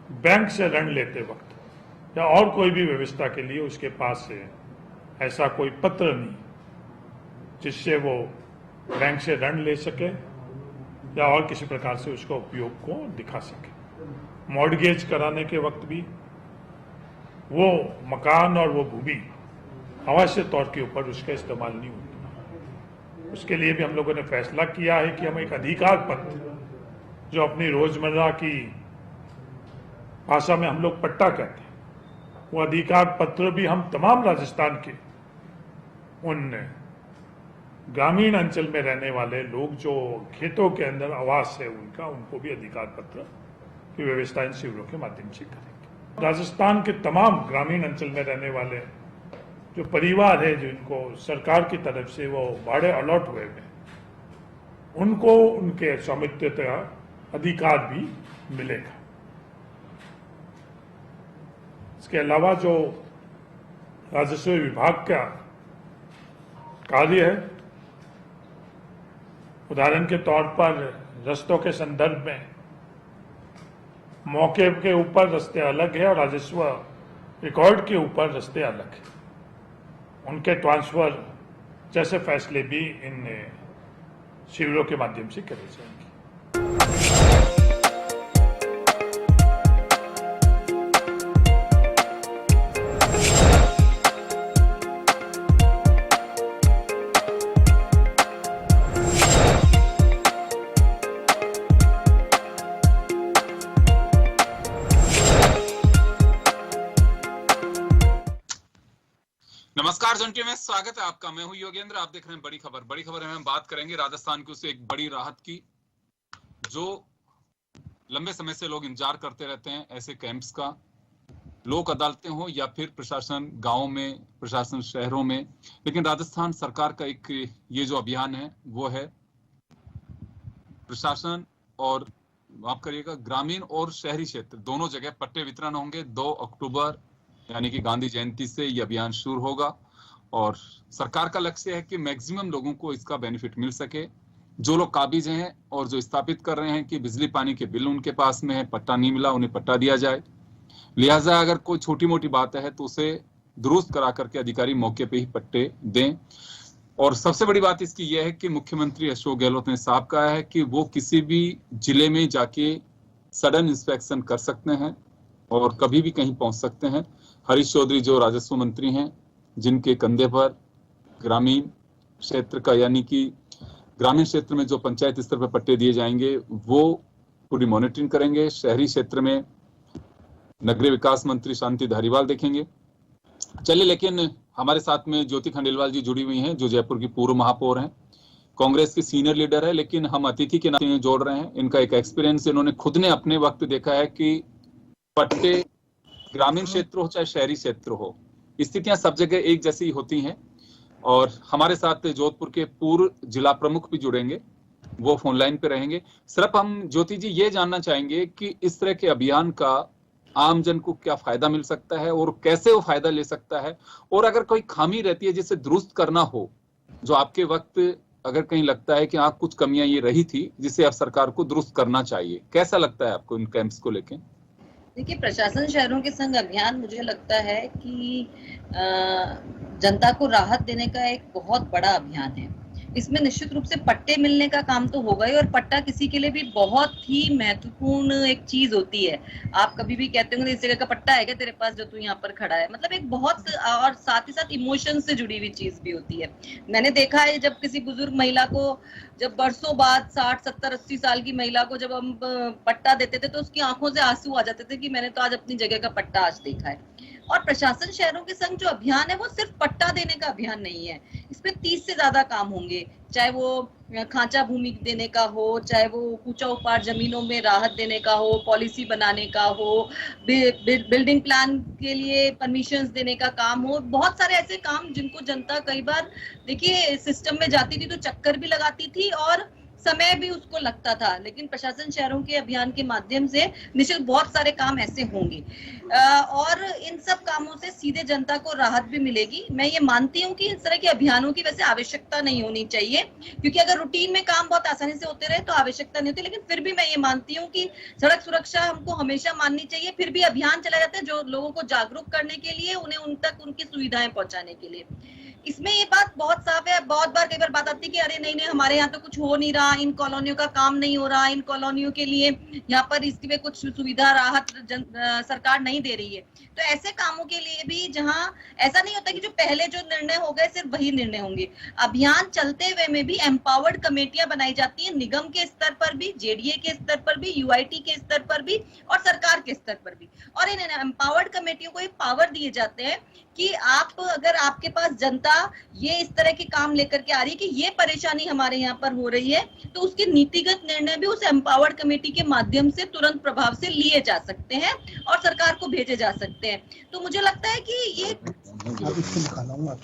Bank से ऋण लेते वक्त या और कोई भी व्यवस्था के लिए उसके पास से ऐसा कोई पत्र नहीं जिससे वो बैंक से ऋण ले सके या और किसी प्रकार से उसका उपयोग को दिखा सके। मॉर्गेज कराने के वक्त भी वो मकान और वो भूमि अवश्य तौर के ऊपर उसका इस्तेमाल नहीं होता। उसके लिए भी हम लोगों ने फैसला किया है कि हम एक अधिकार पत्र, जो अपनी रोजमर्रा की भाषा में हम लोग पट्टा कहते हैं, वो अधिकार पत्र भी हम तमाम राजस्थान के उन ग्रामीण अंचल में रहने वाले लोग जो खेतों के अंदर आवास है उनको भी अधिकार पत्र की व्यवस्था इन शिविरों के माध्यम से करेंगे। राजस्थान के तमाम ग्रामीण अंचल में रहने वाले जो परिवार है जिनको सरकार की तरफ से वो भाड़े अलॉट हुए हैं, उनको उनके स्वामित्व का अधिकार भी मिलेगा। इसके अलावा जो राजस्व विभाग का कार्य है, उदाहरण के तौर पर रस्तों के संदर्भ में मौके के ऊपर रास्ते अलग है और राजस्व रिकॉर्ड के ऊपर रास्ते अलग है, उनके ट्रांसफर जैसे फैसले भी इन शिविरों के माध्यम से करे जाएंगे। नमस्कार जंटी में स्वागत है आपका। मैं हूं योगेंद्र, आप देख रहे हैं बड़ी खबर। बड़ी खबर में हम बात करेंगे राजस्थान की उस एक बड़ी राहत की जो लंबे समय से लोग इंतजार करते रहते हैं, ऐसे कैंप्स का, लोक अदालतें हो या फिर प्रशासन गांवों में, प्रशासन शहरों में। लेकिन राजस्थान सरकार का एक ये जो अभियान है वो है प्रशासन और माफ करिएगा ग्रामीण और शहरी क्षेत्र दोनों जगह पट्टे वितरण होंगे। 2 अक्टूबर यानी कि गांधी जयंती से ये अभियान शुरू होगा और सरकार का लक्ष्य है कि मैक्सिमम लोगों को इसका बेनिफिट मिल सके। जो लोग काबिज हैं और जो स्थापित कर रहे हैं कि बिजली पानी के बिल उनके पास में है, पट्टा नहीं मिला, उन्हें पट्टा दिया जाए। लिहाजा अगर कोई छोटी मोटी बात है तो उसे दुरुस्त करा करके अधिकारी मौके पे ही पट्टे दें। और सबसे बड़ी बात इसकी यह है कि मुख्यमंत्री अशोक गहलोत ने साफ कहा है कि वो किसी भी जिले में जाके सडन इंस्पेक्शन कर सकते हैं और कभी भी कहीं पहुंच सकते हैं। हरीश चौधरी जो राजस्व मंत्री हैं, जिनके कंधे पर ग्रामीण क्षेत्र का यानी कि ग्रामीण क्षेत्र में जो पंचायत स्तर पर पट्टे दिए जाएंगे वो पूरी मॉनिटरिंग करेंगे। शहरी क्षेत्र में नगरीय विकास मंत्री शांति धारीवाल देखेंगे। चलिए, लेकिन हमारे साथ में ज्योति खंडेलवाल जी जुड़ी हुई हैं जो जयपुर की पूर्व महापौर हैं, कांग्रेस की सीनियर लीडर है, लेकिन हम अतिथि के नाते जोड़ रहे हैं। इनका एक एक्सपीरियंस, इन्होंने खुद ने अपने वक्त देखा है कि पट्टे ग्रामीण क्षेत्र हो चाहे शहरी क्षेत्र हो, स्थितियां सब जगह एक जैसी होती हैं। और हमारे साथ जोधपुर के पूर्व जिला प्रमुख भी जुड़ेंगे, वो फोन लाइन पे रहेंगे। सिर्फ हम ज्योति जी ये जानना चाहेंगे कि इस तरह के अभियान का आमजन को क्या फायदा मिल सकता है और कैसे वो फायदा ले सकता है, और अगर कोई खामी रहती है जिसे दुरुस्त करना हो, जो आपके वक्त अगर कहीं लगता है कि हाँ कुछ कमियां ये रही थी जिसे अब सरकार को दुरुस्त करना चाहिए, कैसा लगता है आपको इन कैंप्स को लेके? देखिए, प्रशासन शहरों के संग अभियान मुझे लगता है कि जनता को राहत देने का एक बहुत बड़ा अभियान है। इसमें निश्चित रूप से पट्टे मिलने का काम तो होगा ही, और पट्टा किसी के लिए भी बहुत ही महत्वपूर्ण एक चीज होती है। आप कभी भी कहते होंगे इस जगह का पट्टा है क्या तेरे पास जो तू यहाँ पर खड़ा है, मतलब एक बहुत, और साथ ही साथ इमोशन से जुड़ी हुई चीज भी होती है। मैंने देखा है जब किसी बुजुर्ग महिला को, जब बरसों बाद 60, 70, 80 साल की महिला को जब हम पट्टा देते थे तो उसकी आंखों से आंसू आ जाते थे कि मैंने तो आज अपनी जगह का पट्टा आज देखा है। और प्रशासन शहरों के संग जो अभियान है वो सिर्फ पट्टा देने का अभियान नहीं है, इसमें 30 से ज्यादा काम होंगे, चाहे वो खांचा भूमि देने का हो, चाहे वो ऊंचा उपार जमीनों में राहत देने का हो, पॉलिसी बनाने का हो, बिल्डिंग प्लान के लिए परमिशंस देने का काम हो। बहुत सारे ऐसे काम जिनको जनता कई बार, देखिए, सिस्टम में जाती थी तो चक्कर भी लगाती थी और समय भी उसको लगता था, लेकिन प्रशासन शहरों के अभियान के माध्यम से निश्चित बहुत सारे काम ऐसे होंगे और इन सब कामों से सीधे जनता को राहत भी मिलेगी। मैं ये मानती हूँ कि इस तरह के अभियानों की वैसे आवश्यकता नहीं होनी चाहिए, क्योंकि अगर रूटीन में काम बहुत आसानी से होते रहे तो आवश्यकता नहीं होती, लेकिन फिर भी मैं ये मानती हूँ कि सड़क सुरक्षा हमको हमेशा माननी चाहिए। फिर भी अभियान चलाए जाते हैं जो लोगों को जागरूक करने के लिए, उन्हें उन तक उनकी सुविधाएं पहुंचाने के लिए। इसमें ये बात बहुत साफ है, बहुत बार कई बार बात आती है कि अरे नहीं हमारे यहाँ तो कुछ हो नहीं रहा, इन कॉलोनियों का काम नहीं हो रहा, इन कॉलोनियों के लिए यहाँ पर इसके लिए कुछ सुविधा राहत सरकार नहीं दे रही है। तो ऐसे कामों के लिए भी जहाँ ऐसा नहीं होता कि जो पहले जो निर्णय हो गए सिर्फ वही निर्णय होंगे, अभियान चलते हुए में भी एम्पावर्ड कमेटियां बनाई जाती है, निगम के स्तर पर भी, जेडीए के स्तर पर भी, यूआईटी के स्तर पर भी और सरकार के स्तर पर भी। और इन एम्पावर्ड कमेटियों को एक पावर दिए जाते हैं कि आप अगर आपके पास जनता ये इस तरह के काम लेकर के आ रही है कि ये परेशानी हमारे यहाँ पर हो रही है, तो उसके नीतिगत निर्णय भी उस एम्पावर्ड कमेटी के माध्यम से तुरंत प्रभाव से लिए जा सकते हैं और सरकार को भेजे जा सकते हैं। तो मुझे लगता है कि ये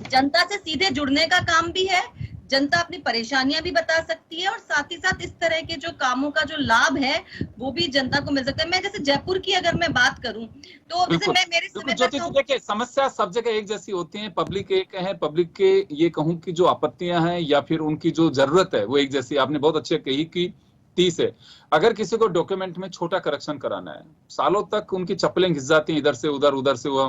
जनता से सीधे जुड़ने का काम भी है, जनता अपनी परेशानियां भी बता सकती है और साथ ही साथ इस तरह के जो कामों का जो लाभ है वो भी जनता को मिल सकता है। मैं जैसे जयपुर की अगर मैं बात करूं तो जैसे मैं मेरे समय देखिए समस्या सब जगह एक जैसी होती है, पब्लिक एक है, पब्लिक के ये कहूं कि जो आपत्तियां हैं या फिर उनकी जो जरूरत है वो एक जैसी। आपने बहुत अच्छे कही कि 30 है, अगर किसी को डॉक्यूमेंट में छोटा करेक्शन कराना है, सालों तक उनकी चप्पलें घिस जाती हैं इधर से उधर, उधर से वो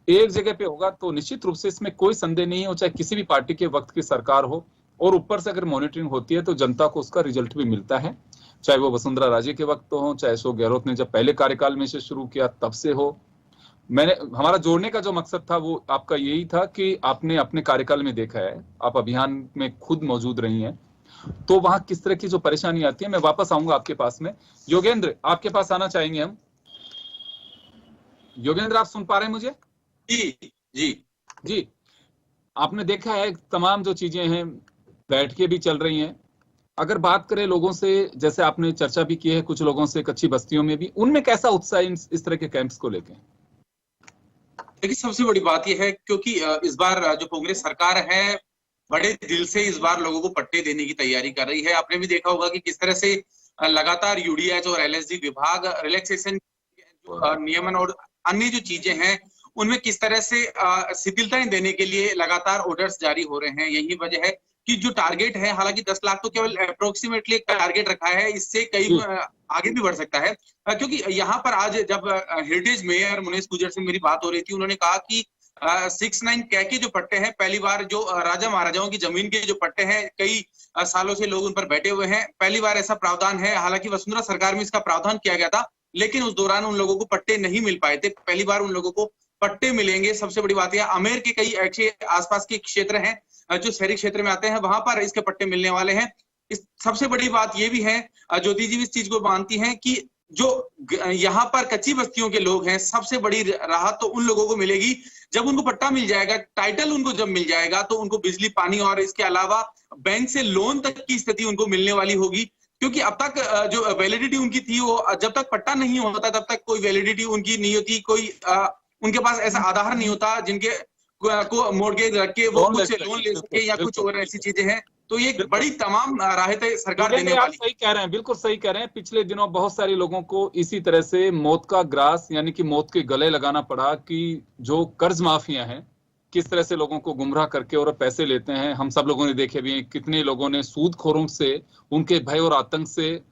एक जगह पे होगा तो निश्चित रूप से इसमें कोई संदेह नहीं हो, चाहे किसी भी पार्टी के वक्त की सरकार हो, और ऊपर से अगर मॉनिटरिंग होती है तो जनता को उसका रिजल्ट भी मिलता है, चाहे वो वसुंधरा राजे के वक्त हो, चाहे अशोक गहलोत ने जब पहले कार्यकाल में से शुरू किया तब से हो। हमारा जोड़ने का जो मकसद था वो आपका यही था कि आपने अपने कार्यकाल में देखा है, आप अभियान में खुद मौजूद रही हैं, तो वहां किस तरह की जो परेशानी आती है। मैं वापस आऊंगा आपके पास में। योगेंद्र, आपके पास आना चाहेंगे हम। योगेंद्र, आप सुन पा रहे हैं मुझे? जी जी जी, आपने देखा है तमाम जो चीजें हैं बैठ के भी चल रही हैं। अगर बात करें लोगों से, जैसे आपने चर्चा भी की है कुछ लोगों से कच्ची बस्तियों में भी, उनमें कैसा उत्साह इस तरह के कैंप्स को लेकर? देखिए सबसे बड़ी बात यह है क्योंकि इस बार जो कांग्रेस सरकार है बड़े दिल से इस बार लोगों को पट्टे देने की तैयारी कर रही है। आपने भी देखा होगा कि किस तरह से लगातार यूडीएच और एलएसडी विभाग रिलैक्सेशन नियमन और अन्य जो चीजें हैं उनमें किस तरह से शिथिलताएं देने के लिए लगातार ऑर्डर्स जारी हो रहे हैं। यही वजह है कि जो टारगेट है, हालांकि 10 लाख तो केवल अप्रोक्सीमेटली एक टारगेट रखा है, इससे कई आगे भी बढ़ सकता है। क्योंकि यहाँ पर आज जब हेरिटेज मेयर मुनीश गुजर से मेरी बात हो रही थी, उन्होंने कहा कि 6-9 कै के जो पट्टे हैं, पहली बार जो राजा महाराजाओं की जमीन के जो पट्टे हैं, कई सालों से लोग उन पर बैठे हुए हैं, पहली बार ऐसा प्रावधान है। हालांकि वसुंधरा सरकार में इसका प्रावधान किया गया था, लेकिन उस दौरान उन लोगों को पट्टे नहीं मिल पाए थे। पहली बार उन लोगों को पट्टे मिलेंगे। सबसे बड़ी बात यह, अमेर के कई ऐसे आसपास के क्षेत्र हैं जो शहरी क्षेत्र में आते हैं, वहां पर इसके पट्टे मिलने वाले हैं। सबसे बड़ी बात यह भी है, ज्योति जी इस चीज को मानती हैं कि जो यहाँ पर कच्ची बस्तियों के लोग हैं, सबसे बड़ी राहत तो उन लोगों को मिलेगी जब उनको पट्टा मिल जाएगा, टाइटल उनको जब मिल जाएगा तो उनको बिजली पानी और इसके अलावा बैंक से लोन तक की स्थिति उनको मिलने वाली होगी। क्योंकि अब तक जो वैलिडिटी उनकी थी, वो जब तक पट्टा नहीं होता तब तक कोई वैलिडिटी उनकी नहीं होती, कोई उनके पास ऐसा आधार नहीं होता जिनके को मोर्गेज रख के वो कुछ लोन ले सके या कुछ और ऐसी चीजें हैं। तो ये बड़ी तमाम राहतें सरकार देने वाली। सही कह रहे हैं, बिल्कुल सही कह रहे हैं। पिछले दिनों बहुत सारे लोगों को इसी तरह से मौत का ग्रास यानी कि मौत के गले लगाना पड़ा कि जो कर्ज माफिया हैं किस तरह से लोगों को गुमराह करके और पैसे लेते हैं। हम सब लोगों ने देखे भी, कितने लोगों ने सूदखोरों से, उनके भय और आतंक से,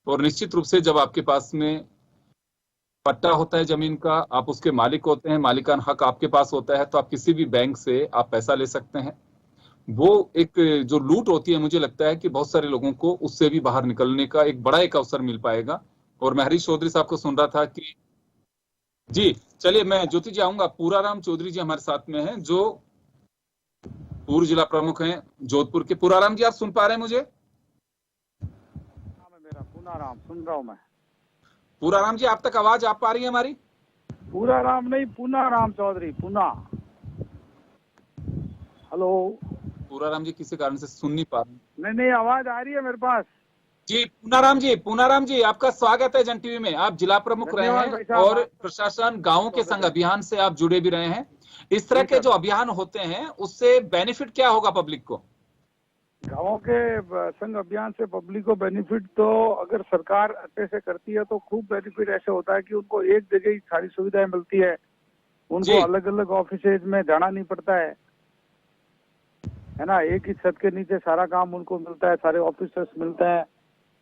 और निश्चित रूप से जब आपके पास में पट्टा होता है जमीन का, आप उसके मालिक होते हैं, मालिकान हक आपके पास होता है, तो आप किसी भी बैंक से आप पैसा ले सकते हैं। वो एक जो लूट होती है, मुझे लगता है कि बहुत सारे लोगों को उससे भी बाहर निकलने का एक बड़ा एक अवसर मिल पाएगा। और मैं हरीश चौधरी साहब को सुन रहा था कि जी, चलिए मैं ज्योति जी आऊंगा। पूराराम चौधरी जी हमारे साथ में हैं, जो पूर्व जिला प्रमुख हैं जोधपुर के। पूराराम जी, आप सुन पा रहे हैं मुझे? मेरा पूनाराम सुन रहा हूं मैं। पूराराम जी, आप तक आवाज आ पा रही है हमारी? पूराराम नहीं, पूनाराम चौधरी, पूना। हेलो पूराराम जी किसी कारण से सुन नहीं पा रहे। नहीं, आवाज आ रही है मेरे पास। जी पूनाराम जी आपका स्वागत है जन टीवी में। आप जिला प्रमुख रहे हैं और प्रशासन गांवों के संग अभियान से आप जुड़े भी रहे हैं। इस तरह के जो अभियान होते हैं उससे बेनिफिट क्या होगा पब्लिक को? गांवों के संघ अभियान से पब्लिक को बेनिफिट तो अगर सरकार अच्छे से करती है तो खूब बेनिफिट ऐसे होता है कि उनको एक जगह ही सारी सुविधाएं मिलती है, उनको जी। अलग अलग ऑफिसेज में जाना नहीं पड़ता है ना। एक ही छत के नीचे सारा काम उनको मिलता है, सारे ऑफिसर्स मिलते हैं,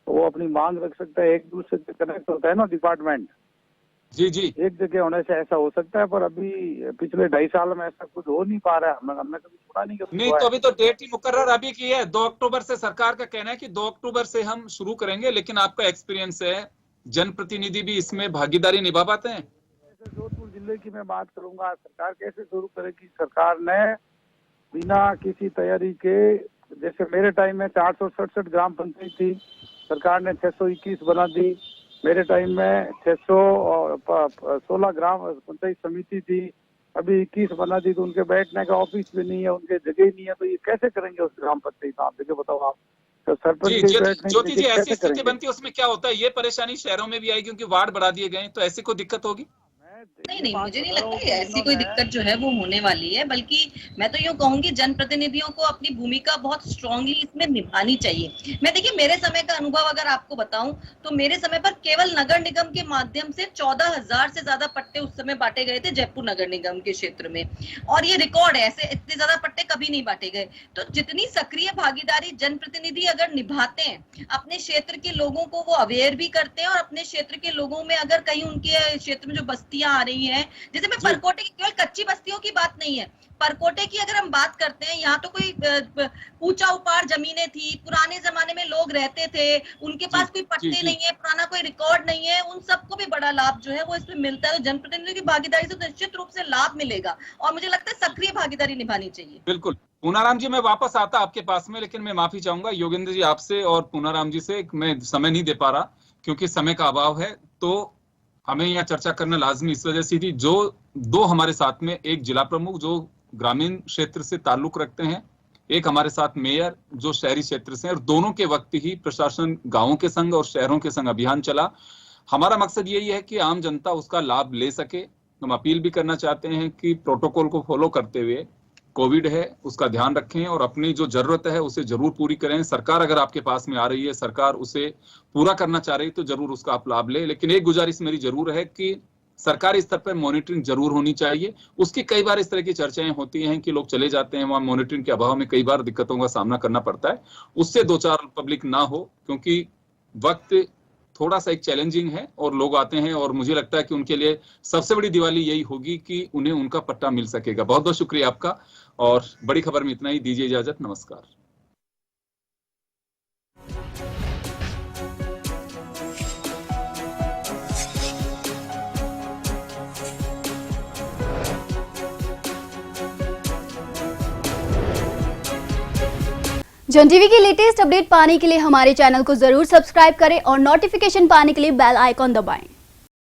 तो वो अपनी मांग रख सकता है, एक दूसरे से कनेक्ट होता है ना डिपार्टमेंट। जी जी एक जगह होने से ऐसा हो सकता है, पर अभी पिछले 2.5 साल में ऐसा कुछ हो नहीं पा रहा है। हमने कभी सुना नहीं कि नहीं, तो अभी तो डेट ही मुकर्रर अभी की है, 2 अक्टूबर से सरकार का कहना है कि 2 अक्टूबर से हम शुरू करेंगे, लेकिन आपका एक्सपीरियंस है, जनप्रतिनिधि भी इसमें भागीदारी निभा पाते हैं? जोधपुर जिले की मैं बात करूंगा, सरकार कैसे शुरू करेगी। सरकार ने बिना किसी तैयारी के, जैसे मेरे टाइम में 467 ग्राम पंचायत थी, सरकार ने 621 बना दी। मेरे टाइम में 616 ग्राम पंचायत समिति थी, अभी 21 बना दी। तो उनके बैठने का ऑफिस भी नहीं है, उनके जगह ही नहीं है, तो ये कैसे करेंगे उस ग्राम पंचायत? आप जगह बताओ आप। तो सरपंच जी, के बैठने ज्योति की जी, जगह ऐसी कैसे स्थिति करेंगे? बनती है, उसमें क्या होता है? ये परेशानी शहरों में भी आई क्योंकि वार्ड बढ़ा दिए गए, तो ऐसी कोई दिक्कत होगी? नहीं, मुझे नहीं लगता कि ऐसी कोई दिक्कत जो है वो होने वाली है, बल्कि मैं तो यूँ कहूंगी जनप्रतिनिधियों को अपनी भूमिका बहुत स्ट्रांगली इसमें निभानी चाहिए। मैं देखिए, मेरे समय का अनुभव अगर आपको बताऊं तो मेरे समय पर केवल नगर निगम के माध्यम से 14,000 से ज्यादा पट्टे उस समय बांटे गए थे जयपुर नगर निगम के क्षेत्र में, और ये रिकॉर्ड है, ऐसे इतने ज्यादा पट्टे कभी नहीं बांटे गए। तो जितनी सक्रिय भागीदारी जनप्रतिनिधि अगर निभाते हैं, अपने क्षेत्र के लोगों को वो अवेयर भी करते हैं, और अपने क्षेत्र के लोगों में अगर कहीं उनके क्षेत्र में जो बस्तियां आ रही हैं, जैसे मैं परकोटे की, केवल कच्ची बस्तियों की बात नहीं है, परकोटे की अगर हम बात करते हैं, यहाँ तो कोई ऊंचा उपाड़ जमीनें थी, पुराने जमाने में लोग रहते थे, उनके पास कोई पट्टे नहीं है, पुराना कोई रिकॉर्ड नहीं है, उन सबको भी बड़ा लाभ जो है वो इसमें मिलता है। तो जनप्रतिनिधियों की भागीदारी से तो निश्चित रूप से लाभ मिलेगा, और मुझे लगता है सक्रिय भागीदारी निभानी चाहिए। बिल्कुल। पूनाराम जी, मैं वापस आता आपके पास में, लेकिन मैं माफी चाहूंगा योगेंद्र जी आपसे और पूनाराम जी से, मैं समय नहीं दे पा रहा क्योंकि समय का अभाव है, तो हमें यहाँ चर्चा करना लाजमी इस वजह से थी। जो दो हमारे साथ में, एक जिला प्रमुख जो ग्रामीण क्षेत्र से ताल्लुक रखते हैं, एक हमारे साथ मेयर जो शहरी क्षेत्र से, और दोनों के वक्त ही प्रशासन गांवों के संग और शहरों के संग अभियान चला। हमारा मकसद यही है कि आम जनता उसका लाभ ले सके। हम अपील भी करना चाहते हैं कि प्रोटोकॉल को फॉलो करते हुए, कोविड है उसका ध्यान रखें और अपनी जो जरूरत है उसे जरूर पूरी करें। सरकार अगर आपके पास में आ रही है, सरकार उसे पूरा करना चाह रही है, तो जरूर उसका आप लाभ लें। लेकिन एक गुजारिश मेरी जरूर है कि सरकारी स्तर पर मॉनिटरिंग जरूर होनी चाहिए। उसकी कई बार इस तरह की चर्चाएं होती हैं कि लोग चले जाते हैं वहां, मॉनिटरिंग के अभाव में कई बार दिक्कतों का सामना करना पड़ता है। उससे 2-4 पब्लिक ना हो, क्योंकि वक्त थोड़ा सा एक चैलेंजिंग है और लोग आते हैं, और मुझे लगता है कि उनके लिए सबसे बड़ी दिवाली यही होगी कि उन्हें उनका पट्टा मिल सकेगा। बहुत बहुत शुक्रिया आपका, और बड़ी खबर में इतना ही। दीजिए इजाजत, नमस्कार। जन टीवी की लेटेस्ट अपडेट पाने के लिए हमारे चैनल को जरूर सब्सक्राइब करें और नोटिफिकेशन पाने के लिए बेल आइकॉन दबाएं।